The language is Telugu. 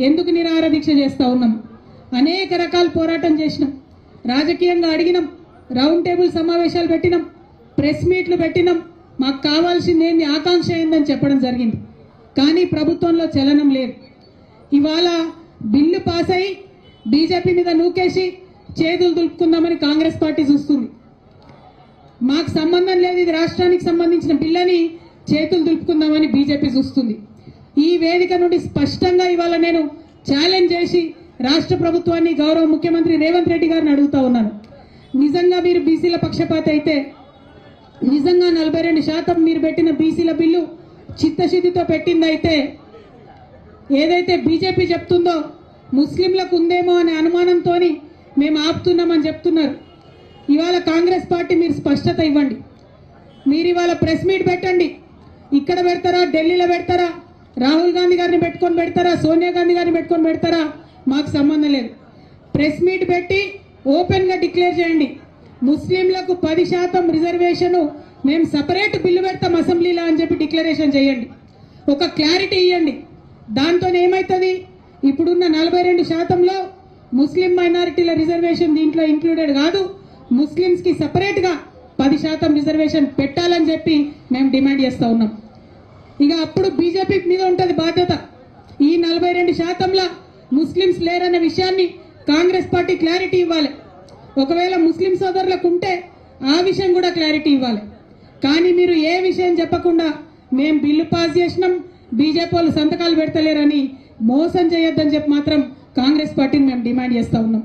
ఎందుకు నిరాహార దీక్ష చేస్తూ ఉన్నాం? అనేక రకాల పోరాటం చేసినాం, రాజకీయంగా అడిగినాం, రౌండ్ టేబుల్ సమావేశాలు పెట్టినాం, ప్రెస్ మీట్లు పెట్టినాం, మాకు కావాల్సింది ఏంది, ఆకాంక్ష ఏందని చెప్పడం జరిగింది. కానీ ప్రభుత్వంలో చలనం లేదు. ఇవాళ బిల్లు పాస్ అయ్యి బీజేపీ మీద నూకేసి చేతులు దులుపుకుందామని కాంగ్రెస్ పార్టీ చూస్తుంది. మాకు సంబంధం లేదు, ఇది రాష్ట్రానికి సంబంధించిన బిల్లని చేతులు దులుపుకుందామని బీజేపీ చూస్తుంది. ఈ వేదిక నుండి స్పష్టంగా ఇవాళ నేను ఛాలెంజ్ చేసి రాష్ట్ర ప్రభుత్వాన్ని, గౌరవ ముఖ్యమంత్రి రేవంత్ రెడ్డి గారిని అడుగుతా ఉన్నాను. నిజంగా మీరు బీసీల పక్షపాత అయితే, నిజంగా 42% మీరు పెట్టిన బీసీల బిల్లు చిత్తశుద్ధితో పెట్టిందైతే, ఏదైతే బీజేపీ చెప్తుందో ముస్లింలకు ఉందేమో అనే అనుమానంతో మేము ఆపుతున్నామని చెప్తున్నారు. ఇవాళ కాంగ్రెస్ పార్టీ మీరు స్పష్టత ఇవ్వండి. మీరు ఇవాళ ప్రెస్ మీట్ పెట్టండి. ఇక్కడ పెడతారా, ఢిల్లీలో పెడతారా, రాహుల్ గాంధీ గారిని పెట్టుకొని పెడతారా, సోనియా గాంధీ గారిని పెట్టుకొని పెడతారా, మాకు సంబంధం లేదు. ప్రెస్ మీట్ పెట్టి ఓపెన్గా డిక్లేర్ చేయండి, ముస్లింలకు 10% రిజర్వేషను మేము సపరేట్ బిల్లు పెడతాం అసెంబ్లీలో అని చెప్పి డిక్లరేషన్ చేయండి. ఒక క్లారిటీ ఇవ్వండి. దాంతో ఏమవుతుంది, ఇప్పుడున్న 42%లో ముస్లిం మైనారిటీల రిజర్వేషన్ దీంట్లో ఇంక్లూడెడ్ కాదు, ముస్లిమ్స్కి సపరేట్గా 10% రిజర్వేషన్ పెట్టాలని చెప్పి మేము డిమాండ్ చేస్తూ ఉన్నాం. ఇక అప్పుడు బీజేపీ మీద ఉంటుంది బాధ్యత. ఈ 42%లో ముస్లిమ్స్ లేరన్న విషయాన్ని కాంగ్రెస్ పార్టీ క్లారిటీ ఇవ్వాలి. ఒకవేళ ముస్లిం సోదరులకు ఉంటే ఆ విషయం కూడా క్లారిటీ ఇవ్వాలి. కానీ మీరు ఏ విషయం చెప్పకుండా మేము బిల్లు పాస్ చేసినాం, బీజేపీ వాళ్ళు సంతకాలు పెడతలేరని మోసం చేయొద్దని చెప్పి మాత్రం కాంగ్రెస్ పార్టీని మేము డిమాండ్ చేస్తూ ఉన్నాం.